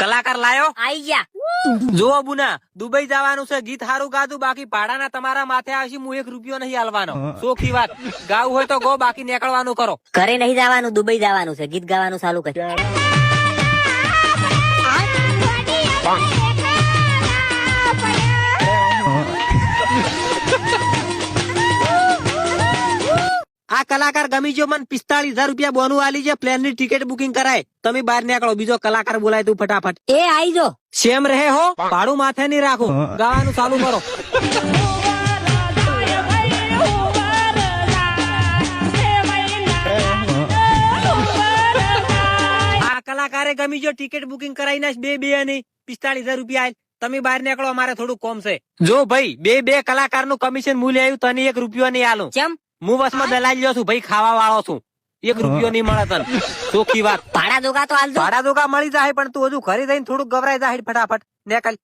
કલાકાર લાયો આઈ ગયા. જુઓ બુના, દુબઈ જવાનું છે, ગીત હારું ગાધું, બાકી ભાડાના તમારા માથે આવશે, હું 1 રૂપિયો નહીં આલવાનો. ચોખ્ખી વાત, ગાવું હોય તો ગો, બાકી નીકળવાનું કરો. ઘરે નહીં જવાનું, દુબઈ જવાનું છે, ગીત ગાવાનું ચાલુ કર. આ કલાકાર ગમી ગયો, મને 45,000 રૂપિયા બોનું આલી છે, પ્લેન ની ટિકિટ બુકિંગ કરાય. તમે બહાર નીકળો, બીજો કલાકાર બોલાય તું ફટાફટ. એ આઈ જો. સેમ રહે હો, ભાડું માથે નહીં રાખો, ગાવાનું ચાલુ કરો. આ કલાકારે ગમી ગયો, ટિકિટ બુકિંગ કરાઈ નાખ, બે ની 45,000 રૂપિયા આલ. તમે બહાર નીકળો, અમારે થોડું કોમ છે. જો ભાઈ, બે કલાકાર નું કમિશન મૂલ્ય આવ્યું, તને 1 રૂપિયો નહીં આલું. ચમ હું બસમાં દલાલી લ્યો છું ભાઈ, ખાવા વાળો છું. 1 રૂપિયો નહીં મળે તને, ચોખ્ખી વાત. ભાડા દોગા તો હાલ દો. ભાડા દોગા મળી જાય, પણ તું હજુ ઘરે જઈને થોડુંક ગભરાઈ જાય, ફટાફટ નીકળ.